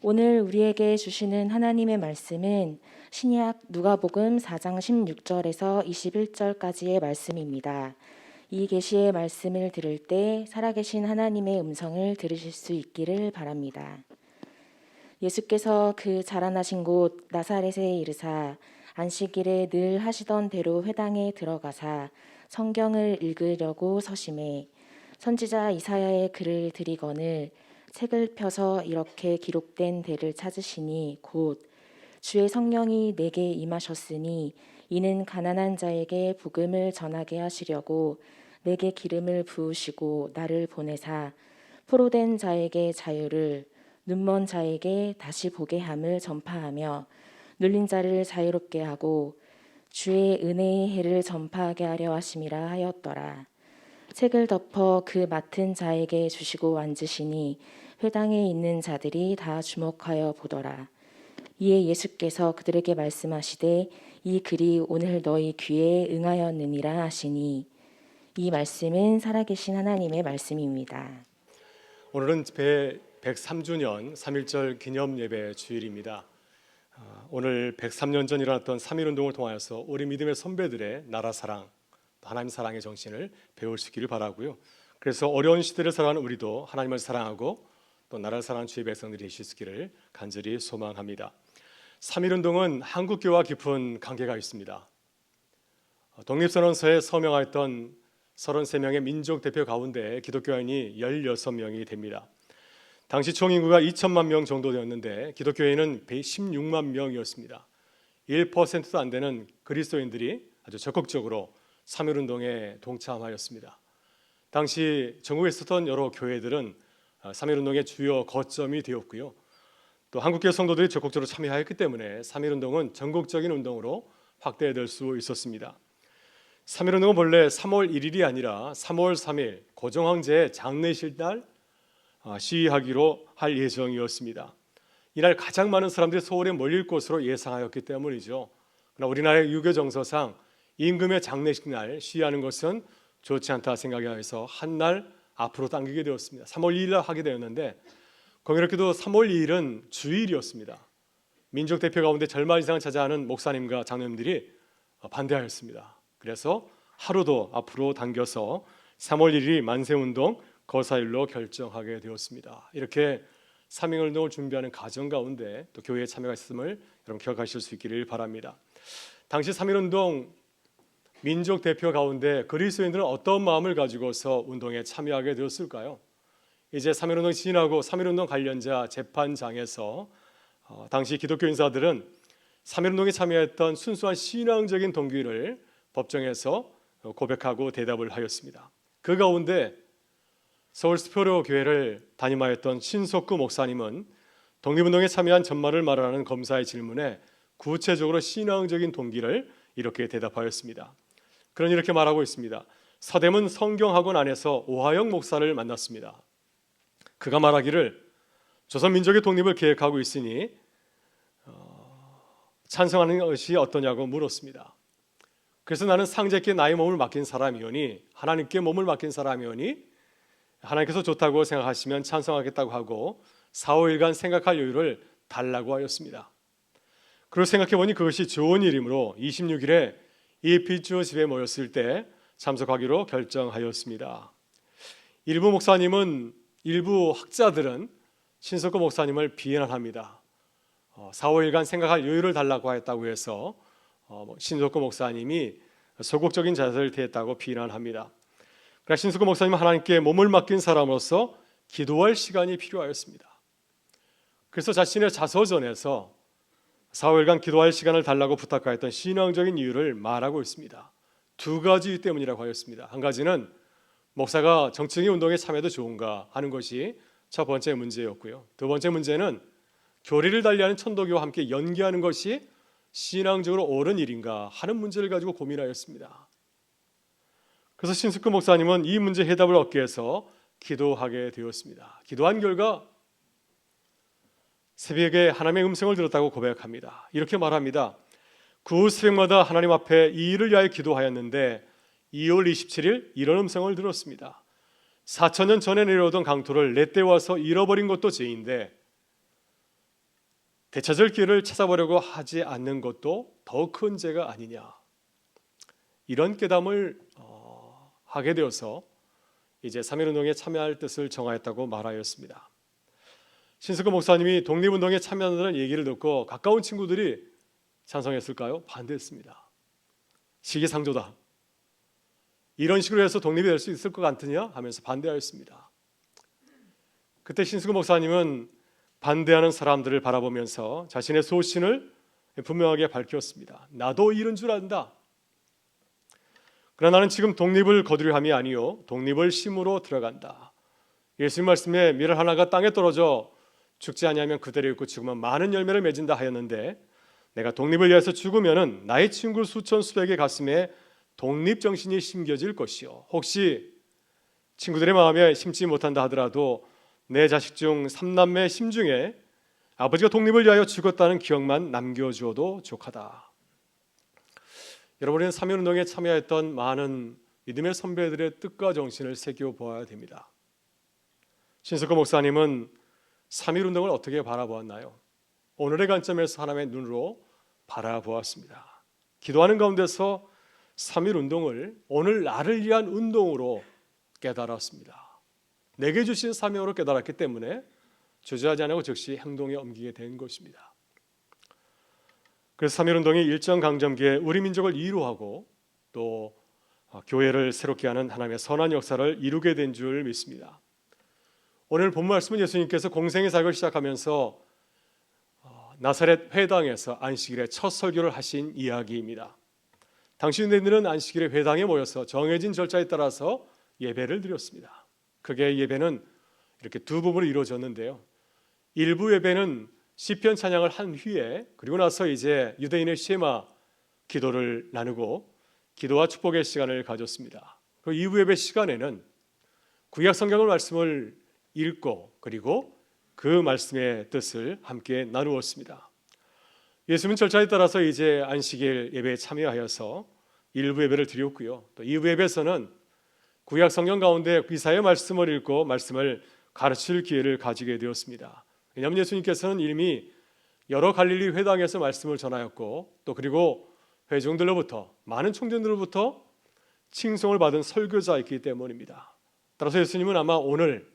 오늘 우리에게 주시는 하나님의 말씀은 신약 누가복음 4장 16절에서 21절까지의 말씀입니다. 이 계시의 말씀을 들을 때 살아계신 하나님의 음성을 들으실 수 있기를 바랍니다. 예수께서 그 자라나신 곳 나사렛에 이르사 안식일에 늘 하시던 대로 회당에 들어가사 성경을 읽으려고 서심해 선지자 이사야의 글을 들이거늘 책을 펴서 이렇게 기록된 데를 찾으시니 곧 주의 성령이 내게 임하셨으니 이는 가난한 자에게 복음을 전하게 하시려고 내게 기름을 부으시고 나를 보내사 포로된 자에게 자유를 눈먼 자에게 다시 보게 함을 전파하며 눌린 자를 자유롭게 하고 주의 은혜의 해를 전파하게 하려 하심이라 하였더라. 책을 덮어 그 맡은 자에게 주시고 앉으시니 회당에 있는 자들이 다 주목하여 보더라. 이에 예수께서 그들에게 말씀하시되 이 글이 오늘 너희 귀에 응하였느니라 하시니 이 말씀은 살아계신 하나님의 말씀입니다. 오늘은 배 103주년 3.1절 기념 예배 주일입니다. 오늘 103년 전 일어났던 3.1운동을 통하여서 우리 믿음의 선배들의 나라 사랑, 하나님 사랑의 정신을 배울 수 있기를 바라고요. 그래서 어려운 시대를 살아가는 우리도 하나님을 사랑하고 또 나라를 사랑하는 주의 백성들이 되실 수 있기를 간절히 소망합니다. 3.1운동은 한국교회와 깊은 관계가 있습니다. 독립선언서에 서명하였던 33명의 민족 대표 가운데 기독교인이 16명이 됩니다. 당시 총 인구가 2천만 명 정도 되었는데 기독교인은 116만 명이었습니다. 1%도 안 되는 그리스도인들이 아주 적극적으로 3.1운동에 동참하였습니다. 당시 전국에 있었던 여러 교회들은 3.1운동의 주요 거점이 되었고요. 또 한국교회 성도들이 적극적으로 참여하였기 때문에 3.1운동은 전국적인 운동으로 확대될 수 있었습니다. 3.1운동은 본래 3월 1일이 아니라 3월 3일 고종황제의 장례식 날 시위하기로 할 예정이었습니다. 이날 가장 많은 사람들이 서울에 몰릴 것으로 예상하였기 때문이죠. 그러나 우리나라의 유교 정서상 임금의 장례식 날 시위하는 것은 좋지 않다 생각해서 한 날 앞으로 당기게 되었습니다. 3월 2일 날 하게 되었는데 공교롭게도 3월 2일은 주일이었습니다. 민족 대표 가운데 절반 이상을 차지하는 목사님과 장로님들이 반대하였습니다. 그래서 하루도 앞으로 당겨서 3월 1일이 만세운동 거사일로 결정하게 되었습니다. 이렇게 3.1운동을 준비하는 과정 가운데 또 교회에 참여가 있음을 여러분 기억하실 수 있기를 바랍니다. 당시 3.1운동 민족 대표 가운데 그리스도인들은 어떤 마음을 가지고서 운동에 참여하게 되었을까요? 이제 3.1운동이 지나고 3.1운동 관련자 재판장에서 당시 기독교 인사들은 3.1운동에 참여했던 순수한 신앙적인 동기를 법정에서 고백하고 대답을 하였습니다. 그 가운데 서울 스포로 교회를 담임하였던 신석구 목사님은 독립운동에 참여한 전말을 말하는 검사의 질문에 구체적으로 신앙적인 동기를 이렇게 대답하였습니다. 그는 이렇게 말하고 있습니다. 서대문 성경학원 안에서 오하영 목사를 만났습니다. 그가 말하기를 조선민족의 독립을 계획하고 있으니 찬성하는 것이 어떠냐고 물었습니다. 그래서 나는 상제께 나의 몸을 맡긴 사람이오니 하나님께 몸을 맡긴 사람이오니 하나님께서 좋다고 생각하시면 찬성하겠다고 하고 4, 5일간 생각할 여유를 달라고 하였습니다. 그리고 생각해보니 그것이 좋은 일이므로 26일에 이피주 집에 모였을 때 참석하기로 결정하였습니다. 일부 목사님은 일부 학자들은 신석구 목사님을 비난합니다. 4, 5일간 생각할 여유를 달라고 했다고 해서 신석구 목사님이 소극적인 자세를 취했다고 비난합니다. 그러나 신석구 목사님은 하나님께 몸을 맡긴 사람으로서 기도할 시간이 필요하였습니다. 그래서 자신의 자서전에서 4, 5일간 기도할 시간을 달라고 부탁하였던 신앙적인 이유를 말하고 있습니다. 두 가지 이유 때문이라고 하였습니다. 한 가지는 목사가 정치적인 운동에 참여해도 좋은가 하는 것이 첫 번째 문제였고요. 두 번째 문제는 교리를 달리하는 천도교와 함께 연계하는 것이 신앙적으로 옳은 일인가 하는 문제를 가지고 고민하였습니다. 그래서 신석구 목사님은 이 문제 해답을 얻기 위해서 기도하게 되었습니다. 기도한 결과 새벽에 하나님의 음성을 들었다고 고백합니다. 이렇게 말합니다. 그 새벽마다 하나님 앞에 이 일을 위하여 기도하였는데 2월 27일 이런 음성을 들었습니다. 4,000년 전에 내려오던 강토를 내 때 와서 잃어버린 것도 죄인데 되찾을 길을 찾아보려고 하지 않는 것도 더 큰 죄가 아니냐. 이런 깨달음을 하게 되어서 이제 3.1운동에 참여할 뜻을 정하였다고 말하였습니다. 신석근 목사님이 독립운동에 참여한다는 얘기를 듣고 가까운 친구들이 찬성했을까요? 반대했습니다. 시기상조다. 이런 식으로 해서 독립이 될 수 있을 것 같으냐 하면서 반대하였습니다. 그때 신석근 목사님은 반대하는 사람들을 바라보면서 자신의 소신을 분명하게 밝혔습니다. 나도 이런 줄 안다. 그러나 나는 지금 독립을 거두려 함이 아니요 독립을 심으로 들어간다. 예수님 말씀에 밀 하나가 땅에 떨어져 죽지 아니하면 그대로 있고 죽으면 많은 열매를 맺은다 하였는데, 내가 독립을 위해서 죽으면은 나의 친구 수천 수백의 가슴에 독립 정신이 심겨질 것이요, 혹시 친구들의 마음에 심지 못한다 하더라도 내 자식 중 3남매 심중에 아버지가 독립을 위하여 죽었다는 기억만 남겨주어도 족하다. 여러분은 3.1운동에 참여했던 많은 믿음의 선배들의 뜻과 정신을 새겨보아야 됩니다. 신석근 목사님은 3.1운동을 어떻게 바라보았나요? 오늘의 관점에서 하나님의 눈으로 바라보았습니다. 기도하는 가운데서 3.1운동을 오늘 나를 위한 운동으로 깨달았습니다. 내게 주신 사명으로 깨달았기 때문에 주저하지 않고 즉시 행동에 옮기게 된 것입니다. 그래서 3.1운동이 일정 강점기에 우리 민족을 이루하고 또 교회를 새롭게 하는 하나님의 선한 역사를 이루게 된 줄 믿습니다. 오늘 본 말씀은 예수님께서 공생의 사역을 시작하면서 나사렛 회당에서 안식일에 첫 설교를 하신 이야기입니다. 당시 유대인들은 안식일에 회당에 모여서 정해진 절차에 따라서 예배를 드렸습니다. 그게 예배는 이렇게 두 부분으로 이루어졌는데요. 일부 예배는 시편 찬양을 한 후에 그리고 나서 이제 유대인의 쉐마 기도를 나누고 기도와 축복의 시간을 가졌습니다. 그 이후 예배 시간에는 구약 성경의 말씀을 읽고 그리고 그 말씀의 뜻을 함께 나누었습니다. 예수님은 절차에 따라서 이제 안식일 예배에 참여하여서 일부 예배를 드렸고요. 또 2부 예배에서는 구약 성경 가운데 이사야의 말씀을 읽고 말씀을 가르칠 기회를 가지게 되었습니다. 왜냐하면 예수님께서는 이미 여러 갈릴리 회당에서 말씀을 전하였고 또 그리고 회중들로부터 많은 청년들로부터 칭송을 받은 설교자이기 때문입니다. 따라서 예수님은 아마 오늘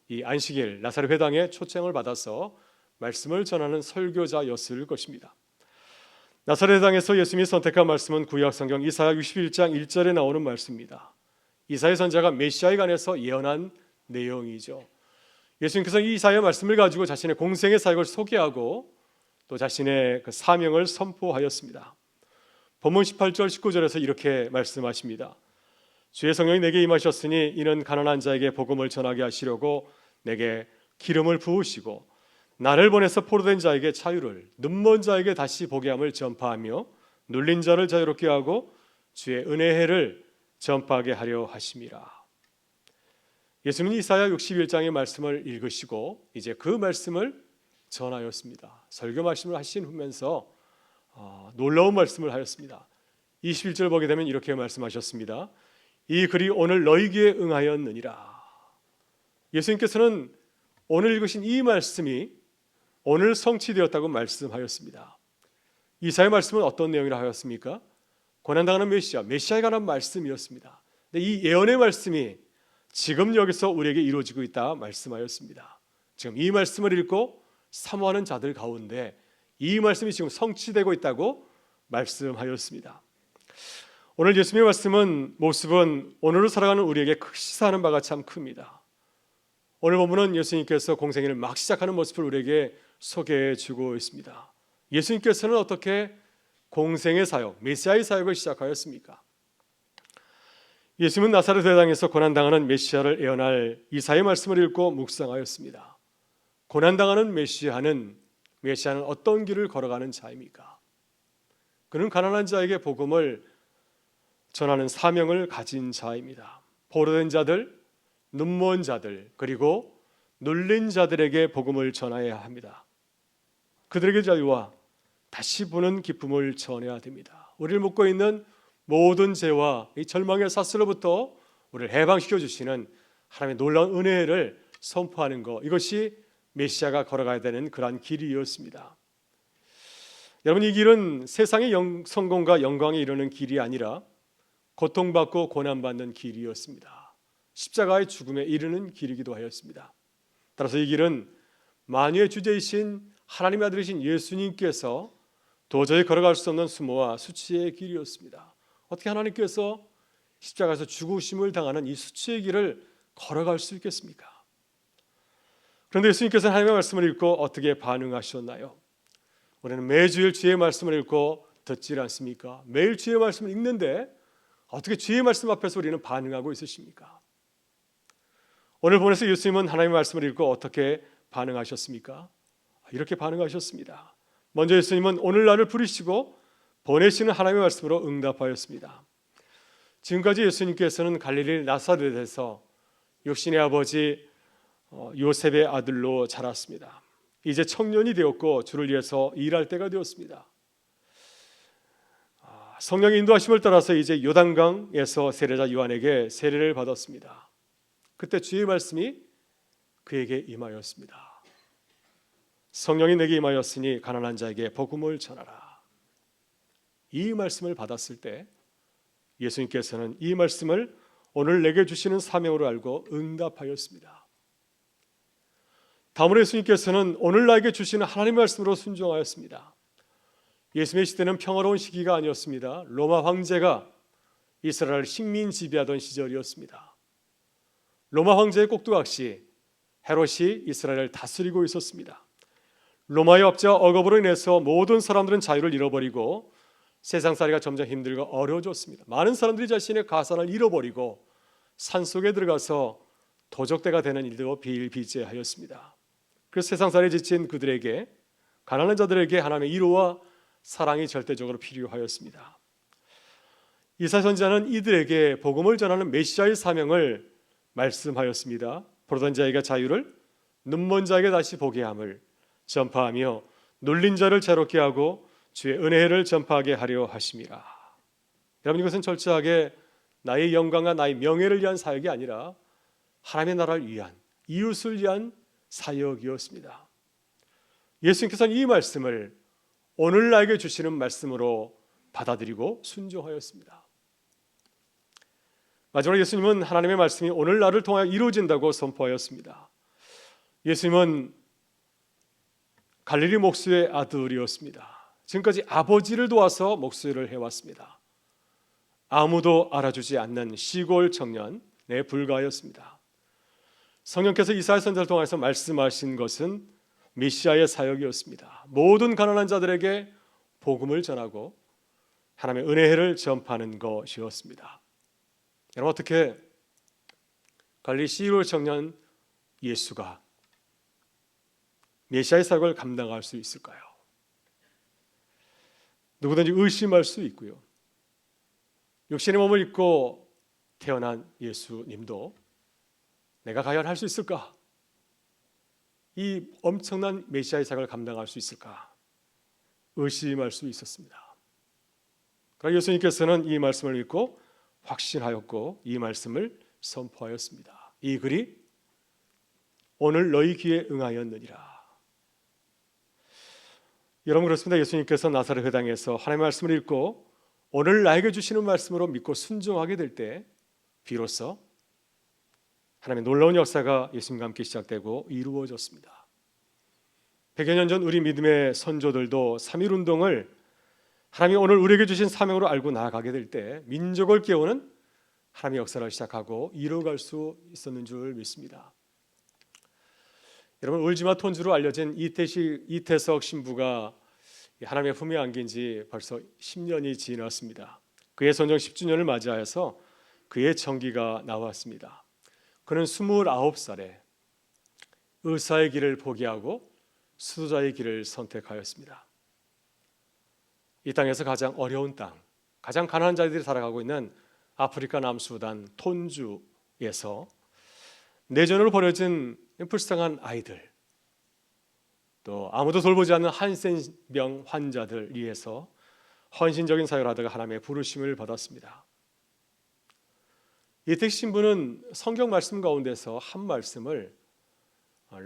이 안식일 나사렛 회당에 초청을 받아서 말씀을 전하는 설교자였을 것입니다. 나사렛 회당에서 예수님이 선택한 말씀은 구약 성경 이사야 61장 1절에 나오는 말씀입니다. 이사야 선지자가 메시아에 관해서 예언한 내용이죠. 예수님께서 이 이사야 말씀을 가지고 자신의 공생의 사역을 소개하고 또 자신의 그 사명을 선포하였습니다. 본문 18절 19절에서 이렇게 말씀하십니다. 주의 성령이 내게 임하셨으니 이는 가난한 자에게 복음을 전하게 하시려고 내게 기름을 부으시고 나를 보내서 포로된 자에게 자유를, 눈먼 자에게 다시 보게 함을 전파하며 눌린 자를 자유롭게 하고 주의 은혜의 해를 전파하게 하려 하심이라. 예수님은 이사야 61장의 말씀을 읽으시고 이제 그 말씀을 전하였습니다. 설교 말씀을 하신 후면서 놀라운 말씀을 하였습니다. 21절 보게 되면 이렇게 말씀하셨습니다. 이 글이 오늘 너희 귀에 응하였느니라. 예수님께서는 오늘 읽으신 이 말씀이 오늘 성취되었다고 말씀하였습니다. 이사야의 말씀은 어떤 내용이라 하였습니까? 고난당하는 메시아에 관한 말씀이었습니다. 근데 이 예언의 말씀이 지금 여기서 우리에게 이루어지고 있다 말씀하였습니다. 지금 이 말씀을 읽고 사모하는 자들 가운데 이 말씀이 지금 성취되고 있다고 말씀하였습니다. 오늘 예수님의 말씀은 모습은 오늘을 살아가는 우리에게 시사하는 바가 참 큽니다. 오늘 본문은 예수님께서 공생애를 막 시작하는 모습을 우리에게 소개해 주고 있습니다. 예수님께서는 어떻게 공생의 사역, 메시아의 사역을 시작하였습니까? 예수님은 나사렛 회당에서 고난당하는 메시아를 예언할 이사야의 말씀을 읽고 묵상하였습니다. 고난당하는 메시아는 어떤 길을 걸어가는 자입니까? 그는 가난한 자에게 복음을 전하는 사명을 가진 자입니다. 포로된 자들, 눈먼 자들, 그리고 눌린 자들에게 복음을 전해야 합니다. 그들에게 자유와 다시 보는 기쁨을 전해야 됩니다. 우리를 묶고 있는 모든 죄와 이 절망의 사슬로부터 우리를 해방시켜 주시는 하나님의 놀라운 은혜를 선포하는 것, 이것이 메시아가 걸어가야 되는 그러한 길이었습니다. 여러분, 이 길은 세상의 성공과 영광에 이르는 길이 아니라 고통받고 고난받는 길이었습니다. 십자가의 죽음에 이르는 길이기도 하였습니다. 따라서 이 길은 만유의 주제이신 하나님의 아들이신 예수님께서 도저히 걸어갈 수 없는 수모와 수치의 길이었습니다. 어떻게 하나님께서 십자가에서 죽으심을 당하는 이 수치의 길을 걸어갈 수 있겠습니까? 그런데 예수님께서는 하나님의 말씀을 읽고 어떻게 반응하셨나요? 우리는 매주일 주의 말씀을 읽고 듣질 않습니까? 매일 주의 말씀을 읽는데 어떻게 주의 말씀 앞에서 우리는 반응하고 있으십니까? 오늘 본에서 예수님은 하나님의 말씀을 읽고 어떻게 반응하셨습니까? 이렇게 반응하셨습니다. 먼저 예수님은 오늘 나를 부르시고 보내시는 하나님의 말씀으로 응답하였습니다. 지금까지 예수님께서는 갈릴리 나사렛에서 육신의 아버지 요셉의 아들로 자랐습니다. 이제 청년이 되었고 주를 위해서 일할 때가 되었습니다. 성령의 인도하심을 따라서 이제 요단강에서 세례자 요한에게 세례를 받았습니다. 그때 주의 말씀이 그에게 임하였습니다. 성령이 내게 임하였으니 가난한 자에게 복음을 전하라. 이 말씀을 받았을 때 예수님께서는 이 말씀을 오늘 내게 주시는 사명으로 알고 응답하였습니다. 다음으로 예수님께서는 오늘 나에게 주시는 하나님의 말씀으로 순종하였습니다. 예수님의 시대는 평화로운 시기가 아니었습니다. 로마 황제가 이스라엘을 식민 지배하던 시절이었습니다. 로마 황제의 꼭두각시 헤롯이 이스라엘을 다스리고 있었습니다. 로마의 압제와 억압으로 인해서 모든 사람들은 자유를 잃어버리고 세상살이가 점점 힘들고 어려워졌습니다. 많은 사람들이 자신의 가산을 잃어버리고 산속에 들어가서 도적대가 되는 일도 비일비재하였습니다. 그래서 세상살이에 지친 그들에게, 가난한 자들에게 하나님의 위로와 사랑이 절대적으로 필요하였습니다. 이사야 선지자는 이들에게 복음을 전하는 메시아의 사명을 말씀하였습니다. 보던 자에게 자유를, 눈먼 자에게 다시 보게 함을 전파하며 눌린 자를 자유롭게 하고 주의 은혜를 전파하게 하려 하심이라. 여러분, 이것은 철저하게 나의 영광과 나의 명예를 위한 사역이 아니라 하나님의 나라를 위한, 이웃을 위한 사역이었습니다. 예수님께서는 이 말씀을 오늘 나에게 주시는 말씀으로 받아들이고 순종하였습니다. 마지막으로 예수님은 하나님의 말씀이 오늘 나를 통하여 이루어진다고 선포하였습니다. 예수님은 갈릴리 목수의 아들이었습니다. 지금까지 아버지를 도와서 목수를 해왔습니다. 아무도 알아주지 않는 시골 청년에 불과하였습니다. 성령께서 이사야 선지자를 통해서 말씀하신 것은 메시아의 사역이었습니다. 모든 가난한 자들에게 복음을 전하고 하나님의 은혜를 전파하는 것이었습니다. 여러분, 어떻게 갈릴리 시골 청년 예수가 메시아의 사역을 감당할 수 있을까요? 누구든지 의심할 수 있고요. 육신의 몸을 입고 태어난 예수님도 내가 과연 할 수 있을까? 이 엄청난 메시아의 사역을 감당할 수 있을까? 의심할 수 있었습니다. 그러나 예수님께서는 이 말씀을 믿고 확신하였고 이 말씀을 선포하였습니다. 이 글이 오늘 너희 귀에 응하였느니라. 여러분, 그렇습니다. 예수님께서 나사렛 회당에서 하나님의 말씀을 읽고 오늘 나에게 주시는 말씀으로 믿고 순종하게 될 때 비로소 하나님의 놀라운 역사가 예수님과 함께 시작되고 이루어졌습니다. 100여 년 전 우리 믿음의 선조들도 3.1운동을 하나님이 오늘 우리에게 주신 사명으로 알고 나아가게 될 때 민족을 깨우는 하나님의 역사를 시작하고 이루어갈 수 있었는 줄 믿습니다. 여러분, 울지마 톤주로 알려진 이태석 신부가 하나님의 품에 안긴 지 벌써 10년이 지났습니다. 그의 선정 10주년을 맞이하여서 그의 정기가 나왔습니다. 그는 29살에 의사의 길을 포기하고 수도자의 길을 선택하였습니다. 이 땅에서 가장 어려운 땅, 가장 가난한 자들이 살아가고 있는 아프리카 남수단 톤주에서 내전으로 버려진 불쌍한 아이들, 또 아무도 돌보지 않는 한센병 환자들 위해서 헌신적인 사역을 하다가 하나님의 부르심을 받았습니다. 이택 신부는 성경 말씀 가운데서 한 말씀을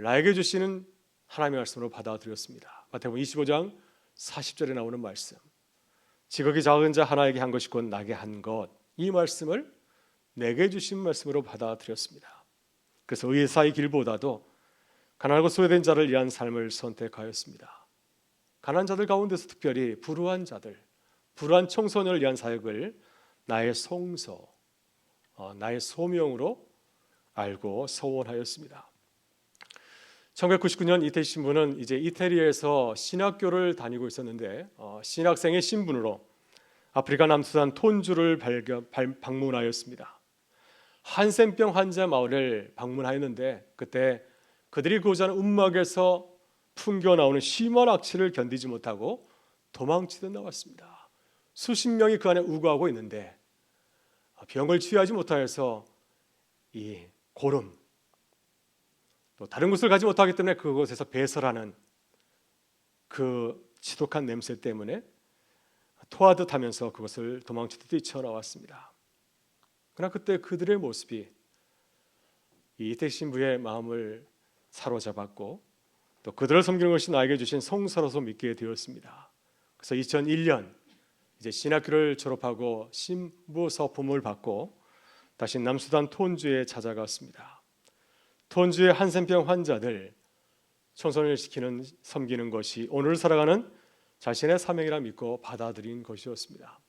나에게 주시는 하나님의 말씀으로 받아들였습니다. 마태복음 25장 40절에 나오는 말씀, 지극히 작은 자 하나에게 한 것이 곧 나게 한 것, 이 말씀을 내게 주신 말씀으로 받아들였습니다. 그래서 의사의 길보다도 가난하고 소외된 자를 위한 삶을 선택하였습니다. 가난한 자들 가운데서 특별히 불우한 자들, 불우한 청소년을 위한 사역을 나의 송서, 나의 소명으로 알고 서원하였습니다. 1999년 이태희 신부는 이제 이태리에서 신학교를 다니고 있었는데 신학생의 신분으로 아프리카 남수단 톤주를 방문하였습니다. 한센병 환자 마을을 방문하였는데 그때 그들이 고자는 움막에서 풍겨 나오는 심한 악취를 견디지 못하고 도망치듯 나왔습니다. 수십 명이 그 안에 우거하고 있는데 병을 치유하지 못하여서 이 고름, 또 다른 곳을 가지 못하기 때문에 그곳에서 배설하는 그 지독한 냄새 때문에 토하듯 하면서 그것을 도망치듯 뛰쳐나왔습니다. 그러나 그때 그들의 모습이 이 이태희 신부의 마음을 사로잡았고 또 그들을 섬기는 것이 나에게 주신 성사로서 믿게 되었습니다. 그래서 2001년 이제 신학교를 졸업하고 신부 서품을 받고 다시 남수단 톤주에 찾아갔습니다. 톤주의 한센병 환자들 청소년을 시키는 섬기는 것이 오늘 살아가는 자신의 사명이라 믿고 받아들인 것이었습니다.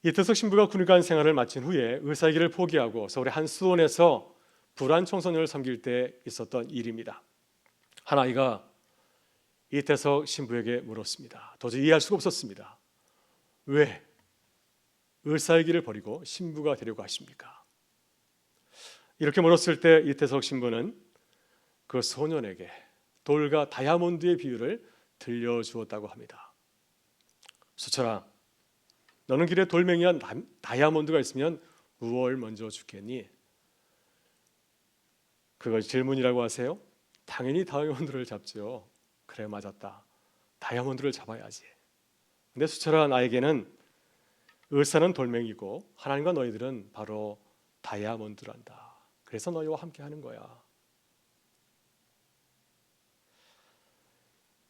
이태석 신부가 군의관 생활을 마친 후에 의사의 길을 포기하고 서울의 한 수원에서 불우한 청소년을 섬길 때 있었던 일입니다. 한 아이가 이태석 신부에게 물었습니다. 도저히 이해할 수가 없었습니다. 왜 의사의 길을 버리고 신부가 되려고 하십니까? 이렇게 물었을 때 이태석 신부는 그 소년에게 돌과 다이아몬드의 비유를 들려주었다고 합니다. 수철아, 너는 길에 돌멩이와 다이아몬드가 있으면 무엇을 먼저 주겠니? 그걸 질문이라고 하세요? 당연히 다이아몬드를 잡죠. 그래, 맞았다. 다이아몬드를 잡아야지. 근데 수철아, 나에게는 의사는 돌멩이고 하나님과 너희들은 바로 다이아몬드란다. 그래서 너희와 함께 하는 거야.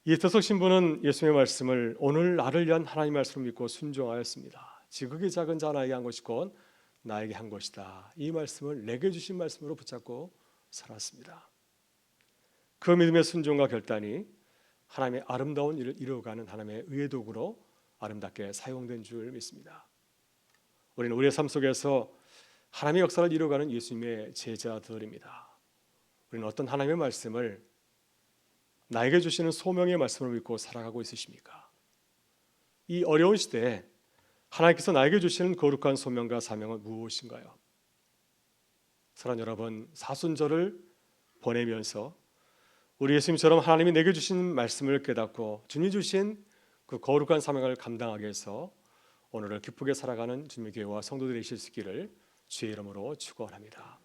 이태석 신부는 예수님의 말씀을 오늘 나를 위한 하나님의 말씀을 믿고 순종하였습니다. 지극히 작은 자 하나에게 한 것이 곧 나에게 한 것이다. 이 말씀을 내게 주신 말씀으로 붙잡고 살았습니다. 그 믿음의 순종과 결단이 하나님의 아름다운 일을 이루어가는 하나님의 의의 도구로 아름답게 사용된 줄 믿습니다. 우리는 우리의 삶 속에서 하나님의 역사를 이루어가는 예수님의 제자들입니다. 우리는 어떤 하나님의 말씀을 나에게 주시는 소명의 말씀을 믿고 살아가고 있으십니까? 이 어려운 시대에 하나님께서 나에게 주시는 거룩한 소명과 사명은 무엇인가요? 사랑하는 여러분, 사순절을 보내면서 우리 예수님처럼 하나님이 내게 주신 말씀을 깨닫고 주님이 주신 그 거룩한 사명을 감당하기 위해서 오늘을 기쁘게 살아가는 주님의 교회와 성도들이 되실 수 있기를 주의 이름으로 축원합니다.